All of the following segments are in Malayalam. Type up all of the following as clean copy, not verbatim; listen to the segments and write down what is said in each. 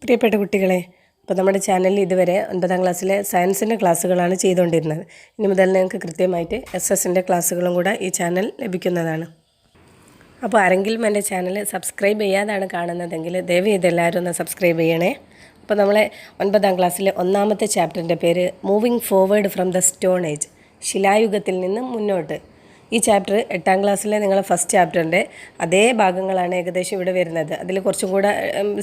പ്രിയപ്പെട്ട കുട്ടികളെ, അപ്പോൾ നമ്മുടെ ചാനലിൽ ഇതുവരെ 9ാം ക്ലാസ്സിലെ സയൻസിൻ്റെ ക്ലാസ്സുകളാണ് ചെയ്തുകൊണ്ടിരുന്നത്. ഇനി മുതൽ നിങ്ങൾക്ക് കൃത്യമായിട്ട് SS-ൻ്റെ ക്ലാസ്സുകളും കൂടെ ഈ ചാനൽ ലഭിക്കുന്നതാണ്. അപ്പോൾ ആരെങ്കിലും എൻ്റെ ചാനൽ സബ്സ്ക്രൈബ് ചെയ്യാതാണ് കാണുന്നതെങ്കിൽ ദയവ് ചെയ്ത് എല്ലാവരും ഒന്ന് സബ്സ്ക്രൈബ് ചെയ്യണേ. അപ്പോൾ നമ്മളെ 9ാം ക്ലാസ്സിലെ ഒന്നാമത്തെ ചാപ്റ്ററിൻ്റെ പേര് moving forward from the stone age, ശിലായുഗത്തിൽ നിന്ന് മുന്നോട്ട്. ഈ ചാപ്റ്റർ 8ാം ക്ലാസ്സിലെ നിങ്ങളെ ഫസ്റ്റ് ചാപ്റ്ററിൻ്റെ അതേ ഭാഗങ്ങളാണ് ഏകദേശം ഇവിടെ വരുന്നത്. അതിൽ കുറച്ചും കൂടെ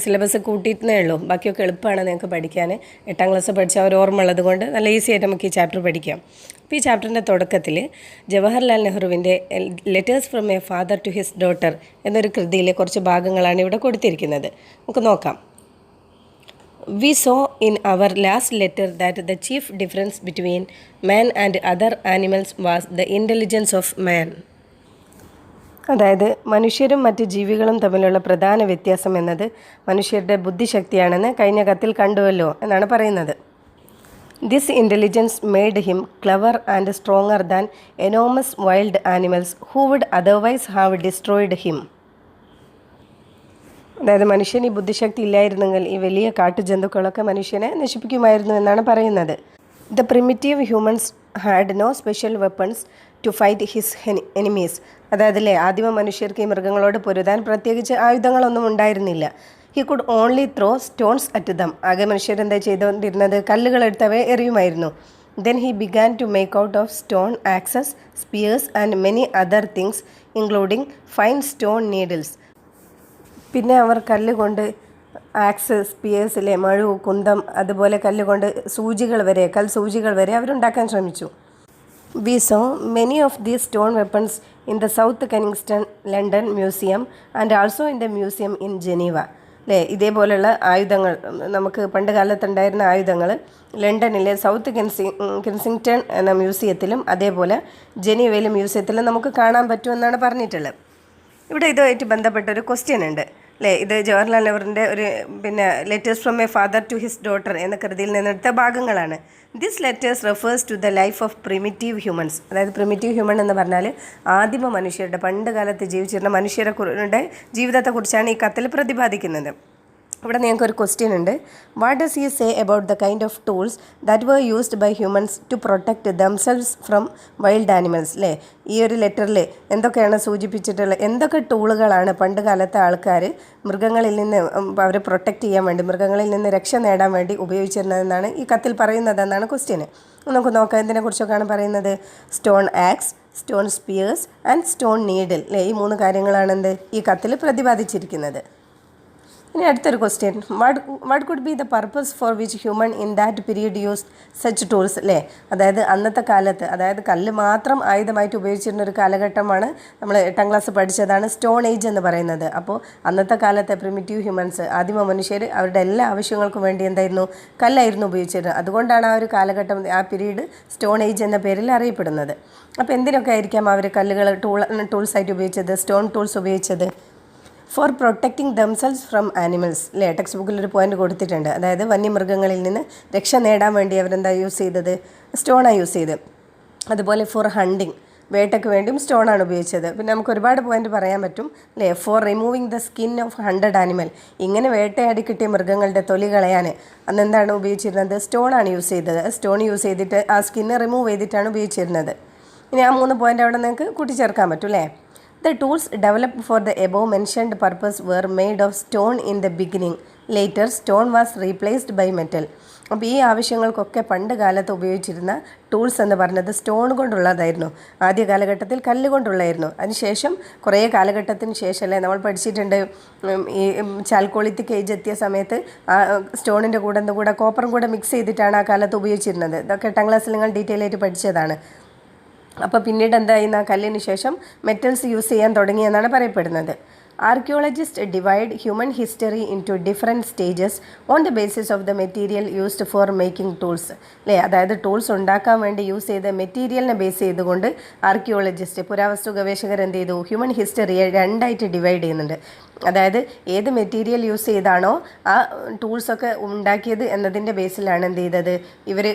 സിലബസ് കൂട്ടിയിട്ടേ ഉള്ളൂ. ബാക്കിയൊക്കെ എളുപ്പമാണ് നിങ്ങൾക്ക് പഠിക്കാൻ. 8ാം ക്ലാസ് പഠിച്ച ഒരു ഓർമ്മ ഉള്ളത് കൊണ്ട് നല്ല ഈസി ആയിട്ട് നമുക്ക് ഈ ചാപ്റ്റർ പഠിക്കാം. അപ്പോൾ ഈ ചാപ്റ്ററിൻ്റെ തുടക്കത്തിൽ ജവഹർലാൽ നെഹ്റുവിൻ്റെ letters from a father to his daughter എന്നൊരു കൃതിയിലെ കുറച്ച് ഭാഗങ്ങളാണ് ഇവിടെ കൊടുത്തിരിക്കുന്നത്. നമുക്ക് നോക്കാം. We saw in our last letter that the chief difference between man and other animals was the intelligence of man. അതായത് മനുഷ്യരും മറ്റ് ജീവികളും തമ്മിലുള്ള പ്രധാന വ്യത്യാസം എന്നത് മനുഷ്യരുടെ ബുദ്ധിശക്തിയാണെന്ന് കഴിഞ്ഞ കത്തിൽ കണ്ടുവല്ലോ എന്നാണ് പറയുന്നത്. This intelligence made him clever and stronger than enormous wild animals who would otherwise have destroyed him. അതായത് മനുഷ്യന് ഈ ബുദ്ധിശക്തി ഇല്ലായിരുന്നെങ്കിൽ ഈ വലിയ കാട്ടുജന്തുക്കളൊക്കെ മനുഷ്യനെ നശിപ്പിക്കുമായിരുന്നു എന്നാണ് പറയുന്നത്. The primitive humans had no special weapons to fight his enemies. അതായത് ആദിമ മനുഷ്യർക്ക് ഈ മൃഗങ്ങളോട് പൊരുതാൻ പ്രത്യേകിച്ച് ആയുധങ്ങളൊന്നും ഉണ്ടായിരുന്നില്ല. He could only throw stones at them. ആകെ മനുഷ്യരെന്താ ചെയ്തുകൊണ്ടിരുന്നത്? കല്ലുകളെടുത്തവയെ എറിയുമായിരുന്നു. Then he began to make out of stone axes, spears and many other things including fine stone needles. പിന്നെ അവർ കല്ലുകൊണ്ട് ആക്സ്, സ്പിയേഴ്സിലെ മഴു, കുന്തം, അതുപോലെ കല്ലുകൊണ്ട് സൂചികൾ വരെ, കൽസൂചികൾ വരെ അവരുണ്ടാക്കാൻ ശ്രമിച്ചു. We saw many of these stone weapons in the South Kensington London museum and also in the museum in Geneva. ഇതേപോലെയുള്ള ആയുധങ്ങൾ, നമുക്ക് പണ്ട് കാലത്തുണ്ടായിരുന്ന ആയുധങ്ങൾ ലണ്ടനിലെ സൗത്ത് കെൻസിങ്ടൺ എന്ന മ്യൂസിയത്തിലും അതേപോലെ ജനീവയിലെ മ്യൂസിയത്തിലും നമുക്ക് കാണാൻ പറ്റുമെന്നാണ് പറഞ്ഞിട്ടുള്ളത്. ഇവിടെ ഇതുമായിട്ട് ബന്ധപ്പെട്ടൊരു ക്വസ്റ്റ്യൻ ഉണ്ട്. ഇത് ജവഹർലാൽ നെഹ്റുവിൻ്റെ ഒരു letters from a father to his daughter എന്ന കൃതിയിൽ നിന്നെടുത്ത ഭാഗങ്ങളാണ്. This letters refers to the life of primitive humans. അതായത് പ്രിമിറ്റീവ് ഹ്യൂമൻ എന്ന് പറഞ്ഞാൽ ആദിമ മനുഷ്യരുടെ, പണ്ട് കാലത്ത് ജീവിച്ചിരുന്ന മനുഷ്യരുടെ ജീവിതത്തെക്കുറിച്ചാണ് ഈ കത്തിൽ പ്രതിപാദിക്കുന്നത്. ഇവിടെ നിങ്ങൾക്ക് ഒരു ക്വസ്റ്റ്യൻ ഉണ്ട്. What does he say about the kind of tools that were used by humans to protect themselves from wild animals. ഈ ഒരു ലെറ്ററിൽ എന്തൊക്കെയാണ് സൂചിപ്പിച്ചിട്ടുള്ളത്? എന്തൊക്കെ ടൂളുകളാണ് പണ്ട് കാലത്തെ ആൾക്കാർ മൃഗങ്ങളിൽ നിന്ന് അവരെ പ്രൊട്ടക്റ്റ് ചെയ്യാൻ വേണ്ടി, മൃഗങ്ങളിൽ നിന്ന് രക്ഷ നേടാൻ വേണ്ടി ഉപയോഗിച്ചിരുന്നതെന്നാണ് ഈ കത്തിൽ പറയുന്നതെന്നാണ് ക്വസ്റ്റ്യന്. നമുക്ക് നോക്കാം എന്തിനെക്കുറിച്ചൊക്കെയാണ് പറയുന്നത്. Stone axe, stone spears and stone needle. ഈ 3 കാര്യങ്ങളാണ് എന്ത് ഈ കത്തിൽ പ്രതിപാദിച്ചിരിക്കുന്നത്. ഇനി അടുത്തൊരു question. What could be the purpose for which human in that period used such tools. അതായത് അന്നത്തെ കാലത്ത്, അതായത് കല്ല് മാത്രം ആയുധമായിട്ട് ഉപയോഗിച്ചിരുന്ന ഒരു കാലഘട്ടമാണ്, നമ്മൾ 8ാം ക്ലാസ് പഠിച്ചതാണ് സ്റ്റോൺ ഏജ് എന്ന് പറയുന്നത്. അപ്പോൾ അന്നത്തെ കാലത്തെ പ്രിമിറ്റീവ് ഹ്യൂമൻസ്, ആദിമ മനുഷ്യർ അവരുടെ എല്ലാ ആവശ്യങ്ങൾക്കും വേണ്ടി എന്തായിരുന്നു? കല്ലായിരുന്നു ഉപയോഗിച്ചിരുന്നത്. അതുകൊണ്ടാണ് ആ ഒരു കാലഘട്ടം, ആ പീരീഡ് സ്റ്റോൺ ഏജ് എന്ന പേരിൽ അറിയപ്പെടുന്നത്. അപ്പോൾ എന്തിനൊക്കെ ആയിരിക്കാം അവർ കല്ലുകൾ ടൂൾസായിട്ട് ഉപയോഗിച്ചത്, സ്റ്റോൺ ടൂൾസ് ഉപയോഗിച്ചത്? For protecting themselves from animals. Text ബുക്കിലൊരു പോയിന്റ് കൊടുത്തിട്ടുണ്ട്. അതായത് വന്യമൃഗങ്ങളിൽ നിന്ന് രക്ഷ നേടാൻ വേണ്ടി അവരെന്താ യൂസ് ചെയ്തത്? സ്റ്റോണാണ് യൂസ് ചെയ്തത്. അതുപോലെ ഫോർ ഹണ്ടിങ്, വേട്ടയ്ക്ക് വേണ്ടിയും സ്റ്റോണാണ് ഉപയോഗിച്ചത്. പിന്നെ നമുക്ക് ഒരുപാട് പോയിന്റ് പറയാൻ പറ്റും. For removing the skin of hunted animal. ഇങ്ങനെ വേട്ടയാടി കിട്ടിയ മൃഗങ്ങളുടെ തൊലി കളയാൻ അന്ന് എന്താണ് ഉപയോഗിച്ചിരുന്നത്? സ്റ്റോണാണ് യൂസ് ചെയ്തത്. സ്റ്റോൺ യൂസ് ചെയ്തിട്ട് ആ സ്കിന്ന് റിമൂവ് ചെയ്തിട്ടാണ് ഉപയോഗിച്ചിരുന്നത്. ഇനി ആ 3 പോയിന്റ് അവിടെ നിങ്ങൾക്ക് കൂട്ടിച്ചേർക്കാൻ പറ്റും. The tools developed for the above mentioned purpose were made of stone in the beginning. Later, stone was replaced by metal. അപ്പോൾ ഈ ആവശ്യങ്ങൾക്കൊക്കെ പണ്ട് കാലത്ത് ഉപയോഗിച്ചിരുന്ന ടൂൾസ് എന്ന് പറഞ്ഞത് സ്റ്റോൺ കൊണ്ടുള്ളതായിരുന്നു. ആദ്യ കാലഘട്ടത്തിൽ കല്ല് കൊണ്ടുള്ളായിരുന്നു. അതിനുശേഷം കുറേ കാലഘട്ടത്തിന് ശേഷമല്ലേ നമ്മൾ പഠിച്ചിട്ടുണ്ട്, ഈ ചാൽക്കോളിത്തിക് ഏജ് എത്തിയ സമയത്ത് ആ സ്റ്റോണിൻ്റെ കൂടെ കോപ്പറും കൂടെ മിക്സ് ചെയ്തിട്ടാണ് ആ കാലത്ത് ഉപയോഗിച്ചിരുന്നത്. ഇതൊക്കെ 8ാം ക്ലാസ്സിൽ നിങ്ങൾ ഡീറ്റെയിൽ ആയിട്ട് പഠിച്ചതാണ്. അപ്പോൾ പിന്നീട് എന്തായിരുന്ന കല്ലിന് ശേഷം മെറ്റൽസ് യൂസ് ചെയ്യാൻ തുടങ്ങിയെന്നാണ് പറയപ്പെടുന്നത്. Archaeologist divide human history into different stages on the basis of the material used for making tools. അതായത് ടൂൾസ് ഉണ്ടാക്കാൻ വേണ്ടി യൂസ് ചെയ്ത മെറ്റീരിയലിനെ ബേസ് ചെയ്തുകൊണ്ട് ആർക്കിയോളജിസ്റ്റ്, പുരാവസ്തു ഗവേഷകർ എന്ത് ചെയ്തു? ഹ്യൂമൻ ഹിസ്റ്ററിയെ 2ആയിട്ട് ഡിവൈഡ് ചെയ്യുന്നുണ്ട്. അതായത് ഏത് മെറ്റീരിയൽ യൂസ് ചെയ്താണോ ആ ടൂൾസൊക്കെ ഉണ്ടാക്കിയത് എന്നതിൻ്റെ ബേസിലാണ് എന്ത് ചെയ്തത് ഇവർ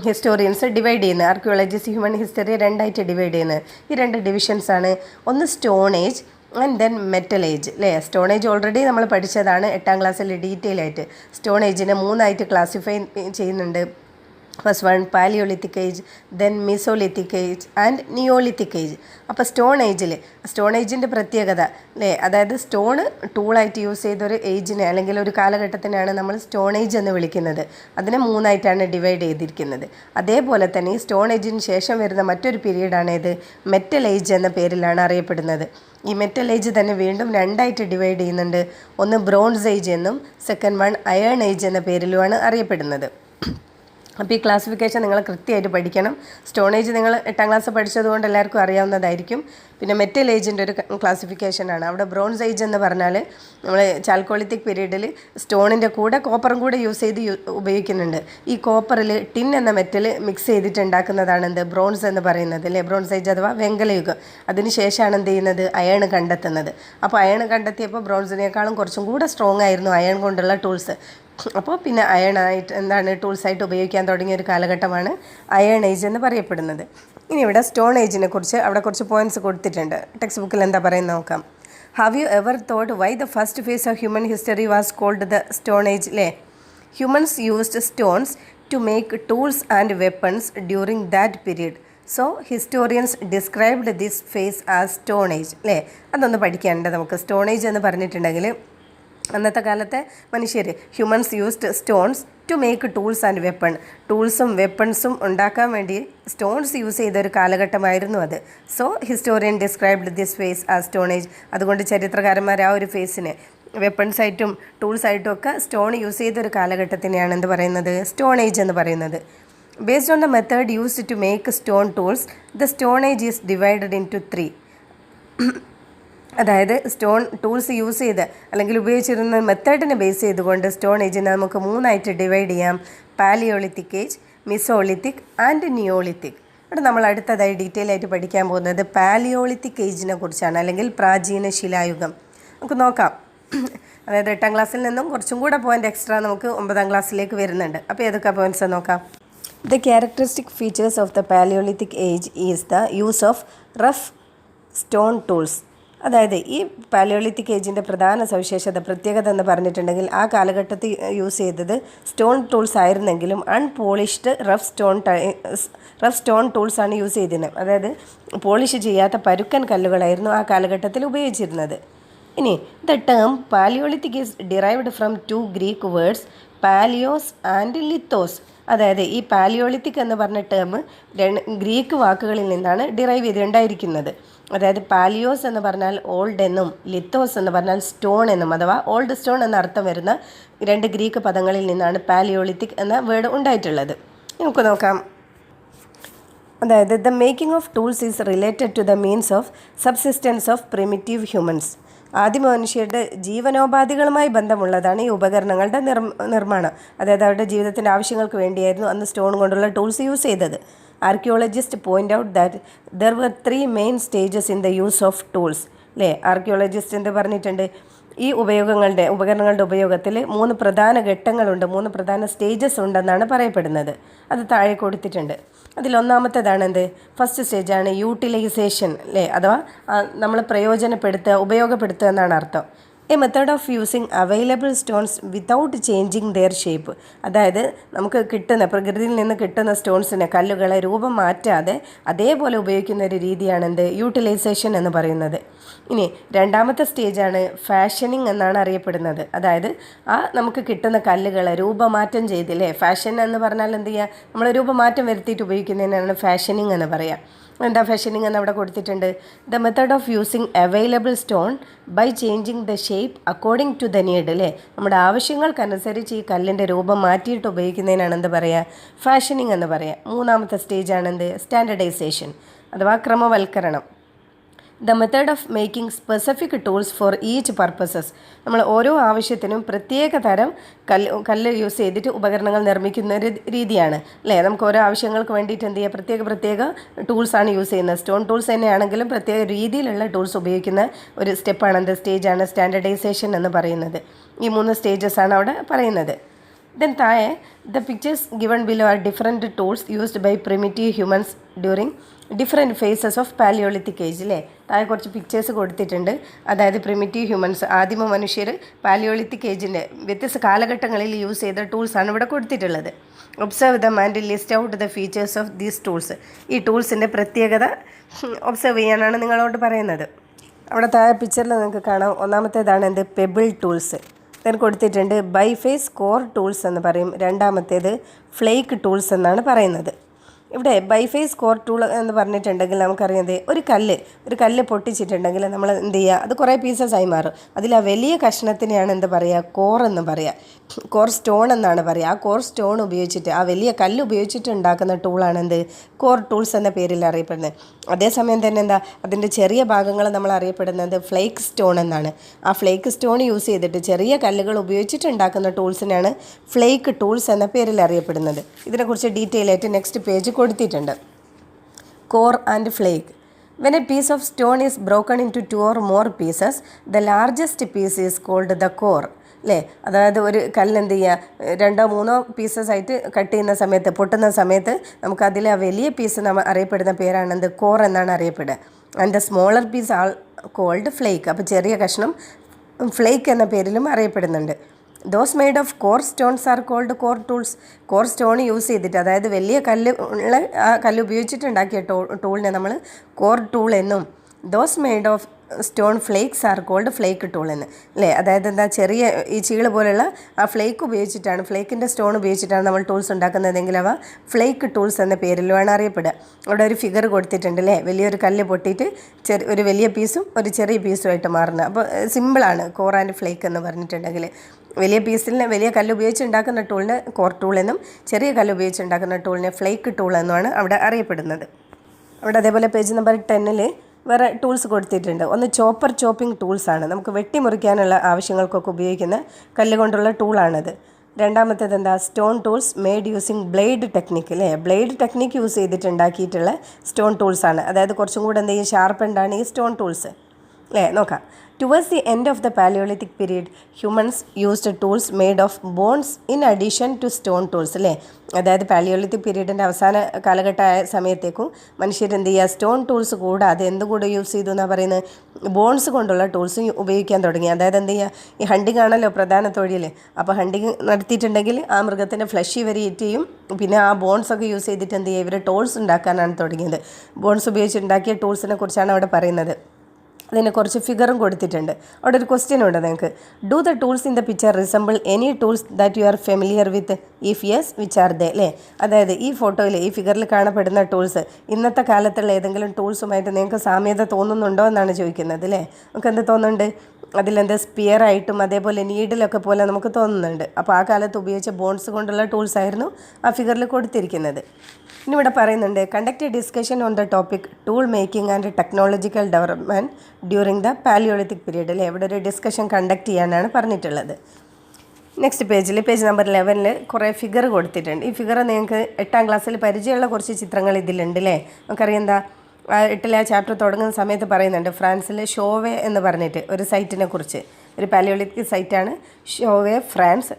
ഹിസ്റ്റോറിയൻസ് ഡിവൈഡ് ചെയ്യുന്നത്. ആർക്കിയോളജിസ്റ്റ് ഹ്യൂമൻ ഹിസ്റ്ററിയെ 2ആയിട്ട് ഡിവൈഡ് ചെയ്യുന്നത്. ഈ 2 ഡിവിഷൻസാണ്. ഒന്ന് stone age, and then metal age അല്ലേ. സ്റ്റോൺ ഏജ് ഓൾറെഡി നമ്മൾ പഠിച്ചതാണ് 8ാം ക്ലാസ്സിൽ ഡീറ്റെയിൽ ആയിട്ട്. സ്റ്റോൺ ഏജിനെ 3ആയിട്ട് ക്ലാസിഫൈ ചെയ്യുന്നുണ്ട്. First one Palaeolithic age, then Mesolithic age and Neolithic age. അപ്പോൾ സ്റ്റോൺ ഏജിൻ്റെ പ്രത്യേകത അല്ലേ, അതായത് സ്റ്റോണ് ടൂളായിട്ട് യൂസ് ചെയ്തൊരു ഏജിനെ അല്ലെങ്കിൽ ഒരു കാലഘട്ടത്തിനാണ് നമ്മൾ സ്റ്റോൺ ഏജ് എന്ന് വിളിക്കുന്നത്. അതിനെ 3ആയിട്ടാണ് ഡിവൈഡ് ചെയ്തിരിക്കുന്നത്. അതേപോലെ തന്നെ ഈ സ്റ്റോൺ ഏജിന് ശേഷം വരുന്ന മറ്റൊരു പീരീഡാണ് ഇത് മെറ്റൽ ഏജ് എന്ന പേരിലാണ് അറിയപ്പെടുന്നത്. ഈ മെറ്റൽ ഏജ് തന്നെ വീണ്ടും 2ആയിട്ട് ഡിവൈഡ് ചെയ്യുന്നുണ്ട്. ഒന്ന് ബ്രോൺസ് ഏജ് എന്നും സെക്കൻഡ് വൺ അയേൺ ഏജ് എന്ന പേരിലുമാണ് അറിയപ്പെടുന്നത്. അപ്പോൾ ഈ ക്ലാസിഫിക്കേഷൻ നിങ്ങൾ കൃത്യമായിട്ട് പഠിക്കണം. സ്റ്റോൺ ഏജ് നിങ്ങൾ 8ാം ക്ലാസ് പഠിച്ചതുകൊണ്ട് എല്ലാവർക്കും അറിയാവുന്നതായിരിക്കും. പിന്നെ മെറ്റൽ ഏജിൻ്റെ ഒരു ക്ലാസിഫിക്കേഷനാണ്. അവിടെ ബ്രോൺസ് ഏജ് എന്ന് പറഞ്ഞാൽ നമ്മൾ ചാൽക്കോളിത്തിക് പീരീഡിൽ സ്റ്റോണിൻ്റെ കൂടെ കോപ്പറും കൂടെ യൂസ് ചെയ്ത് ഉപയോഗിക്കുന്നുണ്ട്. ഈ കോപ്പറിൽ ടിൻ എന്ന മെറ്റൽ മിക്സ് ചെയ്തിട്ട് ഉണ്ടാക്കുന്നതാണ് എന്ത് ബ്രോൺസ് എന്ന് പറയുന്നത് അല്ലേ. ബ്രോൺസ് ഏജ് അഥവാ വെങ്കലയുഗം. അതിന് ശേഷമാണ് എന്ത് ചെയ്യുന്നത് അയൺ കണ്ടെത്തുന്നത്. അപ്പോൾ അയൺ കണ്ടെത്തിയപ്പോൾ ബ്രോൺസിനേക്കാളും കുറച്ചും കൂടെ സ്ട്രോങ് ആയിരുന്നു അയൺ കൊണ്ടുള്ള ടൂൾസ്. അപ്പോൾ പിന്നെ അയൺ ടൂൾസായിട്ട് ഉപയോഗിക്കാൻ തുടങ്ങിയ ഒരു കാലഘട്ടമാണ് അയൺ ഏജ് എന്ന് പറയപ്പെടുന്നത്. ഇനി ഇവിടെ സ്റ്റോൺ ഏജിനെ കുറിച്ച് അവിടെ കുറച്ച് പോയിന്റ്സ് കൊടുത്തിട്ടുണ്ട്. ടെക്സ്റ്റ് ബുക്കിൽ എന്താ പറയുന്നത് നോക്കാം. Have you ever thought why the first phase of human history was called the stone Age അല്ലേ. Humans used stones to make tools and weapons during that period. So historians described this phase as Stone Age അല്ലേ. അതൊന്ന് പഠിക്കാനുണ്ട് നമുക്ക്. സ്റ്റോൺ ഏജ് എന്ന് പറഞ്ഞിട്ടുണ്ടെങ്കിൽ അന്നത്തെ കാലത്തെ മനുഷ്യർ humans used stones to make tools and weapon. ടൂൾസും വെപ്പൺസും ഉണ്ടാക്കാൻ വേണ്ടി സ്റ്റോൺസ് യൂസ് ചെയ്തൊരു കാലഘട്ടമായിരുന്നു അത്. So historian described this phase as Stone Age. അതുകൊണ്ട് ചരിത്രകാരന്മാർ ആ ഒരു ഫേസിനെ വെപ്പൺസായിട്ടും ടൂൾസായിട്ടും ഒക്കെ സ്റ്റോൺ യൂസ് ചെയ്തൊരു കാലഘട്ടത്തിനെയാണ് എന്ത് പറയുന്നത് സ്റ്റോൺ ഏജ് എന്ന് പറയുന്നത്. Based on the method used to make stone tools the stone age is divided into 3. അതായത് സ്റ്റോൺ ടൂൾസ് യൂസ് ചെയ്ത് അല്ലെങ്കിൽ ഉപയോഗിച്ചിരുന്ന മെത്തേഡിനെ ബേസ് ചെയ്തുകൊണ്ട് സ്റ്റോൺ ഏജിനെ നമുക്ക് 3ആയിട്ട് ഡിവൈഡ് ചെയ്യാം. Paleolithic Age, Mesolithic and Neolithic. ഇവിടെ നമ്മൾ അടുത്തതായി ഡീറ്റെയിൽ ആയിട്ട് പഠിക്കാൻ പോകുന്നത് പാലിയോളിത്തിക് ഏജിനെ കുറിച്ചാണ്, അല്ലെങ്കിൽ പ്രാചീന ശിലായുഗം. നമുക്ക് നോക്കാം. അതായത് 8ാം ക്ലാസ്സിൽ നിന്നും കുറച്ചും കൂടെ പോയിന്റ് എക്സ്ട്രാ നമുക്ക് 9ാം ക്ലാസ്സിലേക്ക് വരുന്നുണ്ട്. അപ്പോൾ ഏതൊക്കെ പോയിന്റ്സ് നോക്കാം. The characteristic features of the Palaeolithic age is the use of rough stone tools. അതായത് ഈ പാലിയോളിത്തിക് ഏജിൻ്റെ പ്രധാന സവിശേഷത പ്രത്യേകത എന്ന് പറഞ്ഞിട്ടുണ്ടെങ്കിൽ ആ കാലഘട്ടത്തിൽ യൂസ് ചെയ്തത് സ്റ്റോൺ ടൂൾസ് ആയിരുന്നെങ്കിലും അൺപോളിഷ്ഡ് റഫ് സ്റ്റോൺ ടൂൾസാണ് യൂസ് ചെയ്തിരുന്നത്. അതായത് പോളിഷ് ചെയ്യാത്ത പരുക്കൻ കല്ലുകളായിരുന്നു ആ കാലഘട്ടത്തിൽ ഉപയോഗിച്ചിരുന്നത്. ഇനി the term Palaeolithic is derived from 2 Greek words palaios and lithos. അതായത് ഈ പാലിയോളിത്തിക് എന്ന് പറഞ്ഞ ടേം ഗ്രീക്ക് വാക്കുകളിൽ നിന്നാണ് ഡിറൈവ് ചെയ്തിട്ടുണ്ടായിരിക്കുന്നത്. അതായത് പാലിയോസ് എന്ന് പറഞ്ഞാൽ ഓൾഡ് എന്നും ലിത്തോസ് എന്ന് പറഞ്ഞാൽ സ്റ്റോൺ എന്നും അഥവാ ഓൾഡ് സ്റ്റോൺ എന്ന അർത്ഥം വരുന്ന 2 ഗ്രീക്ക് പദങ്ങളിൽ നിന്നാണ് പാലിയോളിത്തിക് എന്ന വേർഡ് ഉണ്ടായിട്ടുള്ളത്. നമുക്ക് നോക്കാം. അതായത് the making of tools is related to the means of subsistence of primitive humans. ആദിമ മനുഷ്യരുടെ ജീവനോപാധികളുമായി ബന്ധമുള്ളതാണ് ഈ ഉപകരണങ്ങളുടെ നിർമ്മാണം. അതായത് അവരുടെ ജീവിതത്തിൻ്റെ ആവശ്യങ്ങൾക്ക് വേണ്ടിയായിരുന്നു അന്ന് സ്റ്റോൺ കൊണ്ടുള്ള ടൂൾസ് യൂസ് ചെയ്തത്. Archaeologist point out that there were 3 main stages in the use of tools അല്ലേ. ആർക്കിയോളജിസ്റ്റ് എന്ത് പറഞ്ഞിട്ടുണ്ട്, ഈ ഉപകരണങ്ങളുടെ ഉപയോഗത്തിൽ 3 പ്രധാന ഘട്ടങ്ങളുണ്ട്, 3 പ്രധാന സ്റ്റേജസ് ഉണ്ടെന്നാണ് പറയപ്പെടുന്നത്. അത് താഴെ കൊടുത്തിട്ടുണ്ട്. അതിലൊന്നാമത്തേതാണ് എന്ത്, ഫസ്റ്റ് സ്റ്റേജാണ് യൂട്ടിലൈസേഷൻ അല്ലേ, അഥവാ നമ്മൾ ഉപയോഗപ്പെടുത്തുക എന്നാണ് അർത്ഥം. A method of using available stones without changing there shape. അതായത് നമുക്ക് പ്രകൃതിയിൽ നിന്ന് കിട്ടുന്ന സ്റ്റോൺസിനെ, കല്ലുകളെ രൂപം മാറ്റാതെ അതേപോലെ ഉപയോഗിക്കുന്ന ഒരു രീതിയാണ് എന്ത്, യൂട്ടിലൈസേഷൻ എന്ന് പറയുന്നത്. ഇനി രണ്ടാമത്തെ സ്റ്റേജാണ് ഫാഷനിങ് എന്നാണ് അറിയപ്പെടുന്നത്. അതായത് നമുക്ക് കിട്ടുന്ന കല്ലുകളെ രൂപമാറ്റം ചെയ്തില്ലേ, ഫാഷൻ എന്ന് പറഞ്ഞാൽ എന്ത് ചെയ്യുക, നമ്മൾ രൂപമാറ്റം വരുത്തിയിട്ട് ഉപയോഗിക്കുന്നതിനാണ് ഫാഷനിങ് എന്ന് പറയുക. എന്താ ഫാഷനിങ് എന്ന് അവിടെ കൊടുത്തിട്ടുണ്ട്. The method of using available stone by changing the shape according to the need അല്ലേ. നമ്മുടെ ആവശ്യങ്ങൾക്കനുസരിച്ച് ഈ കല്ലിൻ്റെ രൂപം മാറ്റിയിട്ട് ഉപയോഗിക്കുന്നതിനാണ് എന്ത് പറയുക, ഫാഷനിങ് എന്ന് പറയുക. മൂന്നാമത്തെ സ്റ്റേജാണ് എന്ത്, സ്റ്റാൻഡർഡൈസേഷൻ അഥവാ ക്രമവൽക്കരണം. The method of making specific tools for each purposes. നമ്മൾ ഓരോ ആവശ്യത്തിനും പ്രത്യേക തരം കല്ല് യൂസ് ചെയ്തിട്ട് ഉപകരണങ്ങൾ നിർമ്മിക്കുന്ന ഒരു രീതിയാണ് അല്ലേ. നമുക്ക് ഓരോ ആവശ്യങ്ങൾക്ക് വേണ്ടിയിട്ട് എന്ത് ചെയ്യുക, പ്രത്യേക ടൂൾസാണ് യൂസ് ചെയ്യുന്നത്. സ്റ്റോൺ ടൂൾസ് തന്നെയാണെങ്കിലും പ്രത്യേക രീതിയിലുള്ള ടൂൾസ് ഉപയോഗിക്കുന്ന ഒരു സ്റ്റെപ്പാണ് സ്റ്റേജാണ് സ്റ്റാൻഡർഡൈസേഷൻ എന്ന് പറയുന്നത്. ഈ 3 സ്റ്റേജസ് ആണ് അവിടെ പറയുന്നത്. Then താഴെ the pictures given below are different tools used by primitive humans during different phases of Paleolithic age അല്ലേ. താഴെ കുറച്ച് പിക്ചേഴ്സ് കൊടുത്തിട്ടുണ്ട്. അതായത് പ്രിമിറ്റീവ് ഹ്യൂമൻസ് ആദിമ മനുഷ്യർ പാലിയോളിത്തിക് ഏജിൻ്റെ വ്യത്യസ്ത കാലഘട്ടങ്ങളിൽ യൂസ് ചെയ്ത ടൂൾസാണ് ഇവിടെ കൊടുത്തിട്ടുള്ളത്. Observe them and list out the features of these tools. ഈ ടൂൾസിൻ്റെ പ്രത്യേകത ഒബ്സർവ് ചെയ്യാനാണ് നിങ്ങളോട് പറയുന്നത്. അവിടെ താഴെ പിക്ചറിൽ നിങ്ങൾക്ക് കാണാം. ഒന്നാമത്തേതാണ് എന്ത്, പെബിൾ ടൂൾസ്. ഇതിന് കൊടുത്തിട്ടുണ്ട് ബൈഫേസ് കോർ ടൂൾസ് എന്ന് പറയും. രണ്ടാമത്തേത് ഫ്ലേക്ക് ടൂൾസ് എന്നാണ് പറയുന്നത്. ഇവിടെ ബൈഫേസ് കോർ ടൂൾ എന്ന് പറഞ്ഞിട്ടുണ്ടെങ്കിൽ നമുക്കറിയാതെ ഒരു കല്ല് പൊട്ടിച്ചിട്ടുണ്ടെങ്കിൽ നമ്മൾ എന്ത് ചെയ്യുക, അത് കുറേ പീസസ് ആയി മാറും. അതിൽ ആ വലിയ കഷ്ണത്തിനെയാണ് എന്ത് പറയുക, കോർ എന്ന് പറയുക, കോർ സ്റ്റോൺ എന്നാണ് പറയുക. ആ കോർ സ്റ്റോൺ ഉപയോഗിച്ചിട്ട്, ആ വലിയ കല്ല് ഉപയോഗിച്ചിട്ട് ഉണ്ടാക്കുന്ന ടൂളാണ് എന്ത്, കോർ ടൂൾസ് എന്ന പേരിൽ അറിയപ്പെടുന്നത്. അതേസമയം തന്നെ എന്താ, അതിൻ്റെ ചെറിയ ഭാഗങ്ങൾ നമ്മൾ അറിയപ്പെടുന്നത് ഫ്ലേക്ക് സ്റ്റോൺ എന്നാണ്. ആ ഫ്ലേക്ക് സ്റ്റോൺ യൂസ് ചെയ്തിട്ട് ചെറിയ കല്ലുകൾ ഉപയോഗിച്ചിട്ട് ഉണ്ടാക്കുന്ന ടൂൾസിനാണ് ഫ്ലേക്ക് ടൂൾസ് എന്ന പേരിൽ അറിയപ്പെടുന്നത്. ഇതിനെക്കുറിച്ച് ഡീറ്റെയിൽ ആയിട്ട് നെക്സ്റ്റ് പേജ് കൊടുത്തിട്ടുണ്ട്. Core and flake. When a piece of stone is broken into 2 or more pieces, the largest piece is called the core. അല്ലേ, അതായത് ഒരു കല്ല് എന്ത് ചെയ്യുക, 2-3 പീസസ് ആയിട്ട് കട്ട് ചെയ്യുന്ന സമയത്ത്, പൊട്ടുന്ന സമയത്ത് നമുക്കതിൽ ആ വലിയ പീസ് നമ്മൾ അറിയപ്പെടുന്ന പേരാണ് എന്ത്, കോർ എന്നാണ് അറിയപ്പെടുക. And the smaller piece are called flake. അപ്പോൾ ചെറിയ കഷ്ണം ഫ്ലേക്ക് എന്ന പേരിലും അറിയപ്പെടുന്നുണ്ട്. Those made of core stones are called core tools. Core stone use ചെയ്തിട്ട്, അതായത് വലിയ കല്ല് ഉള്ള ആ കല്ല് ഉപയോഗിച്ചിട്ടുണ്ടാക്കിയ ടൂളിനെ നമ്മൾ കോർ ടൂൾ എന്നും, those made of stone flakes are called flake tool എന്ന്. അല്ലേ, അതായത് എന്താ, ചെറിയ ഈ ചീള് പോലുള്ള ആ ഫ്ലേക്ക് ഉപയോഗിച്ചിട്ടാണ്, ഫ്ലേക്കിൻ്റെ സ്റ്റോൺ ഉപയോഗിച്ചിട്ടാണ് നമ്മൾ ടൂൾസ് ഉണ്ടാക്കുന്നതെങ്കിൽ അവ ഫ്ലേക്ക് ടൂൾസ് എന്ന പേരിലുമാണ് അറിയപ്പെടുക. അവിടെ ഒരു ഫിഗർ കൊടുത്തിട്ടുണ്ട് അല്ലേ, വലിയൊരു കല്ല് പൊട്ടിയിട്ട് ഒരു വലിയ പീസും ഒരു ചെറിയ പീസുമായിട്ട് മാറുന്നത്. അപ്പോൾ സിമ്പിളാണ് കോർ ആൻഡ് ഫ്ലേക്ക് എന്ന് പറഞ്ഞിട്ടുണ്ടെങ്കിൽ. വലിയ പീസിലിനെ, വലിയ കല്ല് ഉപയോഗിച്ച് ഉണ്ടാക്കുന്ന ടൂളിനെ കോർ ടൂൾ എന്നും, ചെറിയ കല്ല് ഉപയോഗിച്ച് ഉണ്ടാക്കുന്ന ടൂളിനെ ഫ്ലേക്ക് ടൂൾ എന്നുമാണ് അവിടെ അറിയപ്പെടുന്നത്. അവിടെ അതേപോലെ പേജ് നമ്പർ 10 വേറെ ടൂൾസ് കൊടുത്തിട്ടുണ്ട്. ഒന്ന് ചോപ്പിംഗ് ടൂൾസാണ്. നമുക്ക് വെട്ടിമുറിക്കാനുള്ള ആവശ്യങ്ങൾക്കൊക്കെ ഉപയോഗിക്കുന്ന കല്ല് കൊണ്ടുള്ള ടൂളാണത്. രണ്ടാമത്തേത് എന്താ, stone tools made using blade technique. അല്ലേ, ബ്ലേഡ് ടെക്നിക്ക് യൂസ് ചെയ്തിട്ടുണ്ടാക്കിയിട്ടുള്ള സ്റ്റോൺ ടൂൾസാണ്. അതായത് കുറച്ചും കൂടെ എന്ത് ചെയ്യും, ഷാർപ്പൻഡാണ് ഈ സ്റ്റോൺ ടൂൾസ്. അല്ലേ, നോക്കാം. Towards the end of the Paleolithic period, humans used tools made of bones in addition to stone tools. അല്ലേ, അതായത് പാലിയോളിത്തിക് പീരീഡിൻ്റെ അവസാന കാലഘട്ടമായ സമയത്തേക്കും മനുഷ്യർ എന്ത് ചെയ്യുക, സ്റ്റോൺ ടൂൾസ് കൂടാതെ എന്തുകൂടെ യൂസ് ചെയ്തു എന്നാണ് പറയുന്നത്, ബോൺസ് കൊണ്ടുള്ള ടൂൾസും ഉപയോഗിക്കാൻ തുടങ്ങി. അതായത് എന്ത് ചെയ്യുക, ഈ ഹണ്ടിങ് ആണല്ലോ പ്രധാന തൊഴിൽ. അപ്പോൾ ഹണ്ടിങ് നടത്തിയിട്ടുണ്ടെങ്കിൽ ആ മൃഗത്തിൻ്റെ ഫ്ലഷ് ഇവർ ഈറ്റ് ചെയ്യും. പിന്നെ ആ ബോൺസൊക്കെ യൂസ് ചെയ്തിട്ട് എന്ത് ചെയ്യുക, ഇവർ ടൂൾസ് ഉണ്ടാക്കാനാണ് തുടങ്ങിയത്. ബോൺസ് ഉപയോഗിച്ചുണ്ടാക്കിയ ടൂൾസിനെ കുറിച്ചാണ് അവിടെ പറയുന്നത്. അതിന് കുറച്ച് ഫിഗറും കൊടുത്തിട്ടുണ്ട്. അവിടെ ഒരു ക്വസ്റ്റ്യൻ ഉണ്ട് നിങ്ങൾക്ക്. Do the tools in the picture resemble any tools that you are familiar with? If yes, which are they? അല്ലേ, അതായത് ഈ ഫോട്ടോയിൽ, ഈ ഫിഗറിൽ കാണപ്പെടുന്ന ടൂൾസ് ഇന്നത്തെ കാലത്തുള്ള ഏതെങ്കിലും ടൂൾസുമായിട്ട് നിങ്ങൾക്ക് സാമ്യത തോന്നുന്നുണ്ടോ എന്നാണ് ചോദിക്കുന്നത്. അല്ലേ, നമുക്ക് എന്ത് തോന്നുന്നുണ്ട്, അതിലെന്ത് സ്പിയറായിട്ടും അതേപോലെ നീഡിലൊക്കെ പോലെ നമുക്ക് തോന്നുന്നുണ്ട്. അപ്പോൾ ആ കാലത്ത് ഉപയോഗിച്ച ബോൺസ് കൊണ്ടുള്ള ടൂൾസ് ആയിരുന്നു ആ ഫിഗറിൽ കൊടുത്തിരിക്കുന്നത്. ഇനി ഇവിടെ പറയുന്നുണ്ട്, conduct A discussion on the topic tool making and technological development during the Palaeolithic period. അല്ലേ, ഇവിടെ ഒരു ഡിസ്കഷൻ കണ്ടക്ട് ചെയ്യാനാണ് പറഞ്ഞിട്ടുള്ളത്. നെക്സ്റ്റ് പേജ് നമ്പർ 11 കുറേ ഫിഗർ കൊടുത്തിട്ടുണ്ട്. ഈ ഫിഗർ നിങ്ങൾക്ക് 8ാം ക്ലാസ്സിൽ പരിചയമുള്ള കുറച്ച് ചിത്രങ്ങൾ ഇതിലുണ്ട്. അല്ലേ, നമുക്കറിയാം എന്താ, 8ലെ ആ ചാപ്റ്റർ തുടങ്ങുന്ന സമയത്ത് പറയുന്നുണ്ട്, ഫ്രാൻസിൽ ഷോവേ എന്ന് പറഞ്ഞിട്ട് ഒരു സൈറ്റിനെ കുറിച്ച്, ഒരു പാലിയോളിത്തിക് സൈറ്റാണ് Chauvet France.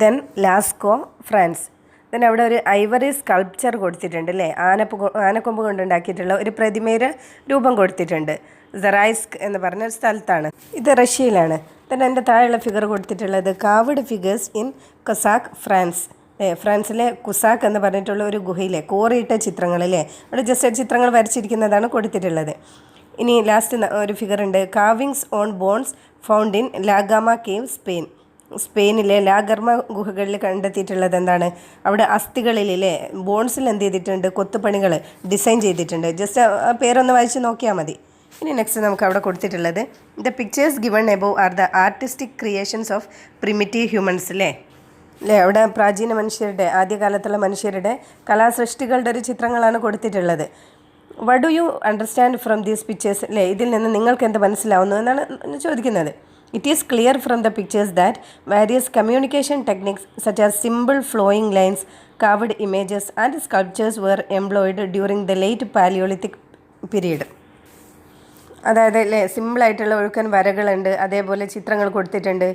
Then Lascaux France. then അവിടെ ഒരു ഐവറി സ്കൾപ്ചർ കൊടുത്തിട്ടുണ്ട് അല്ലേ, ആനക്കൊമ്പ് കൊണ്ടുണ്ടാക്കിയിട്ടുള്ള ഒരു പ്രതിമയുടെ രൂപം കൊടുത്തിട്ടുണ്ട്. സെറൈസ്ക് എന്ന് പറഞ്ഞ സ്ഥലത്താണ്, ഇത് റഷ്യയിലാണ്. then എൻ്റെ താഴെയുള്ള ഫിഗർ കൊടുത്തിട്ടുള്ളത് carved figures in Kozak France. ഫ്രാൻസിലെ കുസാക്ക് എന്ന് പറഞ്ഞിട്ടുള്ള ഒരു ഗുഹയിലെ കോറിയിട്ട ചിത്രങ്ങളല്ലേ, അവിടെ ജസ്റ്റ് ചിത്രങ്ങൾ വരച്ചിരിക്കുന്നതാണ് കൊടുത്തിട്ടുള്ളത്. ഇനി ലാസ്റ്റ് ഒരു ഫിഗർ ഉണ്ട്, carvings on bones found in La Garma cave Spain. സ്പെയിനിലെ ലാഗർമ ഗുഹകളിൽ കണ്ടെത്തിയിട്ടുള്ളത് എന്താണ്, അവിടെ അസ്ഥികളിലെ ബോൺസിൽ എന്ത് ചെയ്തിട്ടുണ്ട്, കൊത്തുപണികൾ ഡിസൈൻ ചെയ്തിട്ടുണ്ട്. ജസ്റ്റ് ആ പേരൊന്ന് വായിച്ച് നോക്കിയാൽ മതി. ഇനി നെക്സ്റ്റ് നമുക്ക് അവിടെ കൊടുത്തിട്ടുള്ളത്, the pictures given above are the artistic creations of primitive humans അല്ലേ. അവിടെ പ്രാചീന മനുഷ്യരുടെ, ആദ്യകാലത്തുള്ള മനുഷ്യരുടെ കലാസൃഷ്ടികളുടെ ഒരു ചിത്രങ്ങളാണ് കൊടുത്തിട്ടുള്ളത്. What do you understand from these pictures അല്ലേ, ഇതിൽ നിന്ന് നിങ്ങൾക്ക് എന്ത് മനസ്സിലാവുന്നു എന്നാണ് ചോദിക്കുന്നത്. It is clear from the pictures that various communication techniques such as simple flowing lines, carved images and sculptures were employed during the late Palaeolithic period. അതായത് അല്ലേ സിമ്പിളായിട്ടുള്ള ഒഴുക്കൻ വരകളുണ്ട്, അതേപോലെ ചിത്രങ്ങൾ കൊടുത്തിട്ടുണ്ട്,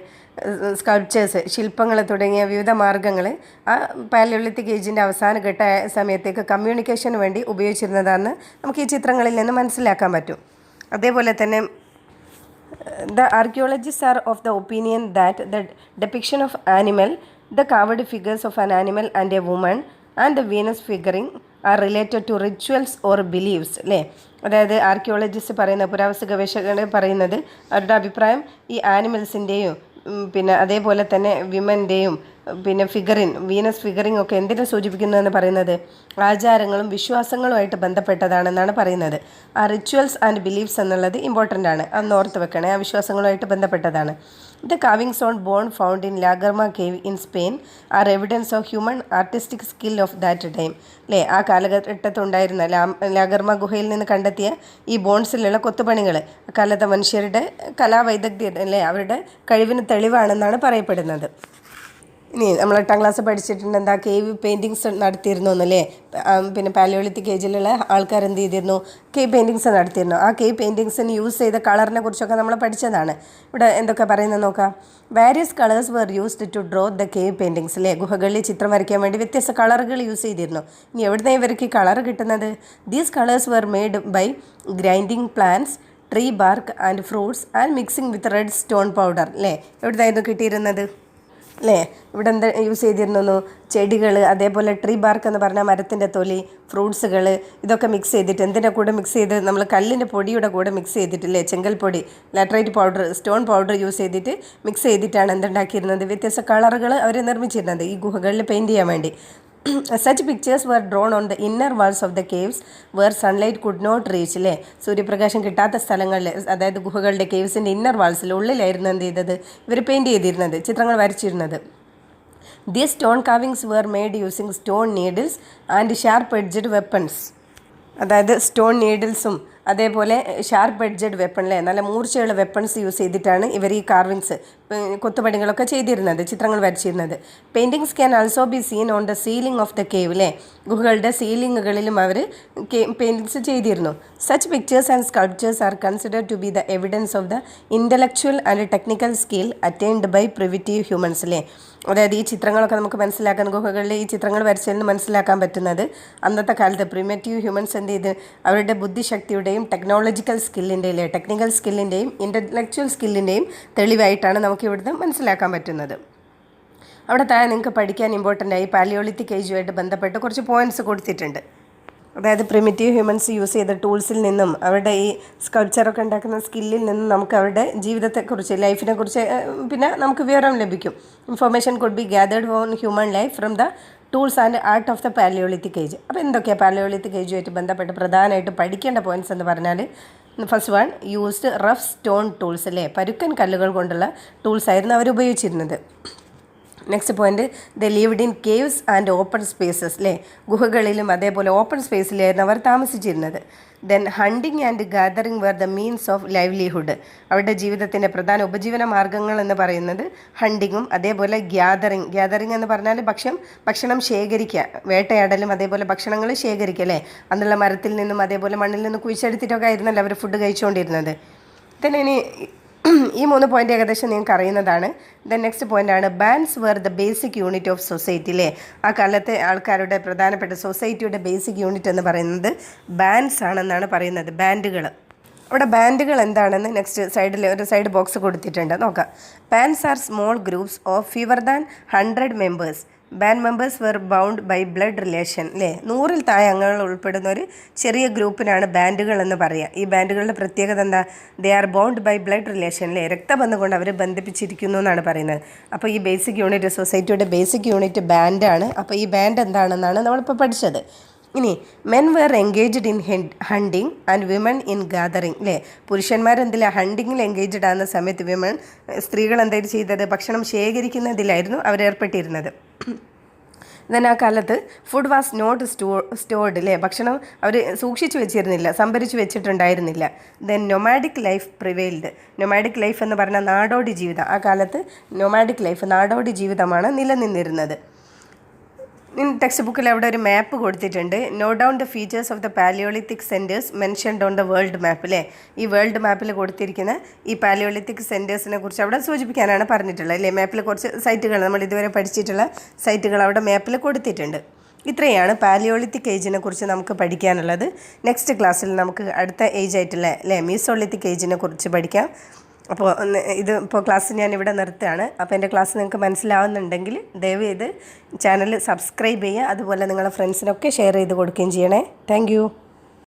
സ്കൾപ്ചേഴ്സ്, ശില്പങ്ങൾ തുടങ്ങിയ വിവിധ മാർഗ്ഗങ്ങൾ ആ പാലിയോളിത്തിക് ഏജിൻ്റെ അവസാന ഘട്ട സമയത്തേക്ക് കമ്മ്യൂണിക്കേഷന് വേണ്ടി ഉപയോഗിച്ചിരുന്നതാണെന്ന് നമുക്ക് ഈ ചിത്രങ്ങളിൽ നിന്ന് മനസ്സിലാക്കാൻ പറ്റും. അതേപോലെ തന്നെ the archaeologists are of the opinion that the depiction of animal, the carved figures of an animal and a woman and the Venus figuring are related to rituals or beliefs അല്ലേ. അതായത് ആർക്കിയോളജിസ്റ്റ് പറയുന്ന പുരാവസ്തു ഗവേഷകർ പറയുന്നത് അവരുടെ അഭിപ്രായം ഈ ആനിമൽസിൻ്റെയും പിന്നെ അതേപോലെ തന്നെ വിമൻ്റെയും പിന്നെ വീനസ് ഫിഗറിങ് ഒക്കെ എന്തിനെ സൂചിപ്പിക്കുന്നു എന്ന് പറയുന്നത് ആചാരങ്ങളും വിശ്വാസങ്ങളുമായിട്ട് ബന്ധപ്പെട്ടതാണെന്നാണ് പറയുന്നത്. ആ റിച്വൽസ് ആൻഡ് ബിലീഫ്സ് എന്നുള്ളത് ഇമ്പോർട്ടൻ്റ് ആണ്, അന്ന് ഓർത്ത് വെക്കണേ, ആ വിശ്വാസങ്ങളുമായിട്ട് ബന്ധപ്പെട്ടതാണ്. The carvings on bone found in La Garma cave in Spain are evidence of human artistic skill of that time അല്ലേ. ആ കാലഘട്ടത്തുണ്ടായിരുന്ന ലാഗർമ ഗുഹയിൽ നിന്ന് കണ്ടെത്തിയ ഈ ബോൺസിലുള്ള കൊത്തുപണികൾ അക്കാലത്തെ മനുഷ്യരുടെ കലാവൈദഗ്ധ്യം അല്ലേ, അവരുടെ കഴിവിന് തെളിവാണെന്നാണ് പറയപ്പെടുന്നത്. ഇനി നമ്മൾ 8ാം ക്ലാസ് പഠിച്ചിട്ടുണ്ട് എന്താ കേവ് പെയിൻറ്റിങ്സ് നടത്തിയിരുന്നു എന്നല്ലേ. പിന്നെ പാലിയോളിത്തിക് ഏജിലുള്ള ആൾക്കാർ എന്ത് ചെയ്തിരുന്നു, കേവ് പെയിൻറ്റിങ്സ് നടത്തിയിരുന്നു. ആ കേവ് പെയിൻറ്റിങ്സിന് യൂസ് ചെയ്ത കളറിനെ കുറിച്ചൊക്കെ നമ്മൾ പഠിച്ചതാണ്. ഇവിടെ എന്തൊക്കെ പറയുന്നത് നോക്കാം. Various colours were used to draw the cave paintings അല്ലേ. ഗുഹകളിൽ ചിത്രം വരയ്ക്കാൻ വേണ്ടി വ്യത്യസ്ത കളറുകൾ യൂസ് ചെയ്തിരുന്നു. ഇനി എവിടുന്നാണ് ഇവർക്ക് ഈ കളർ കിട്ടുന്നത്? These colours were made by grinding plants, tree bark and fruits and mixing with red stone powder അല്ലേ. എവിടുന്നായിരുന്നു കിട്ടിയിരുന്നത് അല്ലേ. ഇവിടെ എന്താ യൂസ് ചെയ്തിരുന്നു? ചെടികൾ, അതേപോലെ ട്രീ ബാർക്ക് എന്ന് പറഞ്ഞാൽ മരത്തിൻ്റെ തൊലി, ഫ്രൂട്ട്സുകൾ, ഇതൊക്കെ മിക്സ് ചെയ്തിട്ട് എന്തിൻ്റെ കൂടെ മിക്സ് ചെയ്ത് നമ്മൾ കല്ലിൻ്റെ പൊടിയുടെ കൂടെ മിക്സ് ചെയ്തിട്ടില്ലേ, ചെങ്കൽപ്പൊടി, laterite powder, stone powder use ചെയ്തിട്ട് മിക്സ് ചെയ്തിട്ടാണ് എന്തുണ്ടാക്കിയിരുന്നത്, വ്യത്യസ്ത കളറുകൾ അവർ നിർമ്മിച്ചിരുന്നത് ഈ ഗുഹകളിൽ പെയിൻറ്റ് ചെയ്യാൻ വേണ്ടി. Such pictures were drawn on the inner walls of the caves where sunlight could not reach അല്ലേ. സൂര്യപ്രകാശം കിട്ടാത്ത സ്ഥലങ്ങളിൽ, അതായത് ഗുഹകളുടെ കേവ്സിൻ്റെ ഇന്നർ വാൾസിൽ ഉള്ളിലായിരുന്നു എന്ത് ചെയ്തത്, ഇവർ പെയിൻറ്റ് ചെയ്തിരുന്നത്, ചിത്രങ്ങൾ വരച്ചിരുന്നത്. These stone carvings were made using stone needles and sharp edged weapons. അതായത് സ്റ്റോൺ നീഡിൽസും അതേപോലെ ഷാർപ്പ് എഡ്ജഡ് വെപ്പൺ അല്ലേ, നല്ല മൂർച്ചയുള്ള വെപ്പൺസ് യൂസ് ചെയ്തിട്ടാണ് ഇവർ ഈ കാർവിങ്സ് കൊത്തുപണികളൊക്കെ ചെയ്തിരുന്നത്, ചിത്രങ്ങൾ വരച്ചിരുന്നത്. Paintings can also be seen on the ceiling of the cave അല്ലേ. ഗുഹകളുടെ സീലിങ്ങുകളിലും അവർ പെയിൻറ്റിങ്സ് ചെയ്തിരുന്നു. Such pictures and sculptures are considered to be the evidence of the intellectual and technical skill attained by primitive humans അല്ലേ. അതായത് ഈ ചിത്രങ്ങളൊക്കെ നമുക്ക് മനസ്സിലാക്കാൻ, ഗുഹകളിൽ ഈ ചിത്രങ്ങൾ വരച്ചതിന് മനസ്സിലാക്കാൻ പറ്റുന്നത് അന്നത്തെ കാലത്ത് പ്രിമിറ്റീവ് ഹ്യൂമൻസ് എന്ത് ചെയ്ത് അവരുടെ ബുദ്ധിശക്തിയുടെയും ടെക്നോളജിക്കൽ സ്കില്ലിൻ്റെയും ടെക്നിക്കൽ സ്കില്ലിൻ്റെയും ഇൻ്റലക്ച്വൽ സ്കില്ലിൻ്റെയും തെളിവായിട്ടാണ് നമുക്ക് ഇവിടുന്ന് മനസ്സിലാക്കാൻ പറ്റുന്നത്. അവിടെ താഴെ നിങ്ങൾക്ക് പഠിക്കാൻ ഇമ്പോർട്ടൻ്റ് ആയി പാലിയോളിത്തിക് ഏജുമായിട്ട് ബന്ധപ്പെട്ട് കുറച്ച് പോയിൻറ്റ്സ് കൊടുത്തിട്ടുണ്ട്. അതായത് പ്രിമിറ്റീവ് ഹ്യൂമൻസ് യൂസ് ചെയ്ത ടൂൾസിൽ നിന്നും അവരുടെ ഈ സ്കൾപ്ചറൊക്കെ ഉണ്ടാക്കുന്ന സ്കില്ലിൽ നിന്നും നമുക്ക് അവരുടെ ജീവിതത്തെക്കുറിച്ച്, ലൈഫിനെക്കുറിച്ച് പിന്നെ നമുക്ക് വിവരം ലഭിക്കും. Information could be gathered on human life from the tools and art of the Palaeolithic age. അപ്പോൾ എന്തൊക്കെയാണ് പാലിയോളിത്തിക് ഏജുമായിട്ട് ബന്ധപ്പെട്ട് പ്രധാനമായിട്ട് പഠിക്കേണ്ട പോയിൻറ്റ്സ് എന്ന് പറഞ്ഞാൽ, first one, used rough stone tools അല്ലേ, പരുക്കൻ കല്ലുകൾ കൊണ്ടുള്ള ടൂൾസ് ആയിരുന്നു അവർ ഉപയോഗിച്ചിരുന്നത്. Next point, the lived in caves and open spaces അല്ലേ, ഗുഹകളിലും അതേപോലെ ഓപ്പൺ സ്പേസിലായിരുന്നു അവർ താമസിച്ചിരുന്നത്. Then hunting and gathering were the means of livelihood, അവരുടെ ജീവിതത്തിൻ്റെ പ്രധാന ഉപജീവന മാർഗ്ഗങ്ങൾ എന്ന് പറയുന്നത് ഹണ്ടിങ്ങും അതേപോലെ ഗ്യാദറിങ് എന്ന് പറഞ്ഞാൽ ഭക്ഷണം ശേഖരിക്കുക, വേട്ടയാടലും അതേപോലെ ഭക്ഷണങ്ങൾ ശേഖരിക്കുക അല്ലേ. അന്നുള്ള മരത്തിൽ നിന്നും അതേപോലെ മണ്ണിൽ നിന്നും കുഴിച്ചെടുത്തിട്ടൊക്കെ ആയിരുന്നല്ലോ അവർ ഫുഡ് കഴിച്ചുകൊണ്ടിരുന്നത്. then ഇനി ഈ 3 പോയിൻ്റ് ഏകദേശം നിങ്ങൾക്ക് അറിയുന്നതാണ്. ദെൻ നെക്സ്റ്റ് പോയിൻ്റാണ് bands were the basic unit of society അല്ലേ. ആ കാലത്തെ ആൾക്കാരുടെ പ്രധാനപ്പെട്ട സൊസൈറ്റിയുടെ ബേസിക് യൂണിറ്റ് എന്ന് പറയുന്നത് ബാൻഡ്സ് ആണെന്നാണ് പറയുന്നത്, ബാൻഡുകൾ. അവിടെ ബാൻഡുകൾ എന്താണെന്ന് നെക്സ്റ്റ് സൈഡിൽ ഒരു സൈഡ് ബോക്സ് കൊടുത്തിട്ടുണ്ട്, നോക്കാം. Bands are small groups of fewer than 100 members. Band members were bound by blood relation അല്ലേ. 100-ൽ താഴെ അംഗങ്ങൾ ഉൾപ്പെടുന്ന ഒരു ചെറിയ ഗ്രൂപ്പിനാണ് ബാൻഡുകൾ എന്ന് പറയുക. ഈ ബാൻഡുകളുടെ പ്രത്യേകത എന്താ? They are bound by blood relation അല്ലേ, രക്തബന്ധം കൊണ്ട് അവർ ബന്ധിപ്പിച്ചിരിക്കുന്നു എന്നാണ് പറയുന്നത്. അപ്പോൾ ഈ ബേസിക് യൂണിറ്റ്, സൊസൈറ്റിയുടെ ബേസിക് യൂണിറ്റ് ബാൻഡാണ്. അപ്പോൾ ഈ ബാൻഡ് എന്താണെന്നാണ് നമ്മളിപ്പോൾ പഠിച്ചത്. ഇനി men were engaged in hunting and women in gathering അല്ലേ. പുരുഷന്മാരെന്തില്ല ഹണ്ടിങ്ങിൽ എൻഗേജ്ഡ് ആകുന്ന സമയത്ത് സ്ത്രീകൾ എന്തായാലും ചെയ്തത് ഭക്ഷണം ശേഖരിക്കുന്നതിലായിരുന്നു അവരേർപ്പെട്ടിരുന്നത്. ദെൻ ആ കാലത്ത് ഫുഡ് വാസ് നോട്ട് സ്റ്റോർഡ് അല്ലേ, ഭക്ഷണം അവർ സൂക്ഷിച്ചു വെച്ചിരുന്നില്ല, സംഭരിച്ചു വെച്ചിട്ടുണ്ടായിരുന്നില്ല. Then nomadic life prevailed. Nomadic life എന്ന് പറഞ്ഞാൽ നാടോടി ജീവിതം. ആ കാലത്ത് നൊമാഡിക് ലൈഫ്, നാടോടി ജീവിതമാണ് നിലനിന്നിരുന്നത്. ടെക്സ്റ്റ് ബുക്കിൽ അവിടെ ഒരു മാപ്പ് കൊടുത്തിട്ടുണ്ട്. Note down the features of the Palaeolithic centres mentioned on the world map അല്ലേ. ഈ വേൾഡ് മാപ്പിൽ കൊടുത്തിരിക്കുന്ന ഈ പാലിയോളിത്തിക് സെൻറ്റേഴ്സിനെ കുറിച്ച് അവിടെ സൂചിപ്പിക്കാനാണ് പറഞ്ഞിട്ടുള്ളത് അല്ലേ. മാപ്പിൽ കുറച്ച് സൈറ്റുകൾ നമ്മൾ ഇതുവരെ പഠിച്ചിട്ടുള്ള സൈറ്റുകൾ അവിടെ മാപ്പിൽ കൊടുത്തിട്ടുണ്ട്. ഇത്രയാണ് പാലിയോളിത്തിക് ഏജിനെ കുറിച്ച് നമുക്ക് പഠിക്കാനുള്ളത്. നെക്സ്റ്റ് ക്ലാസ്സിൽ നമുക്ക് അടുത്ത ഏജ് ആയിട്ടുള്ള അല്ലേ മീസോളിത്തിക് ഏജിനെ കുറിച്ച് പഠിക്കാം. അപ്പോൾ ഇപ്പോൾ ക്ലാസ് ഞാനിവിടെ നിർത്തുകയാണ്. അപ്പോൾ എൻ്റെ ക്ലാസ് നിങ്ങൾക്ക് മനസ്സിലാവുന്നുണ്ടെങ്കിൽ ദയവ് ചെയ്ത് ചാനൽ സബ്സ്ക്രൈബ് ചെയ്യുക. അതുപോലെ നിങ്ങളുടെ ഫ്രണ്ട്സിനൊക്കെ ഷെയർ ചെയ്ത് കൊടുക്കുകയും ചെയ്യണേ. താങ്ക്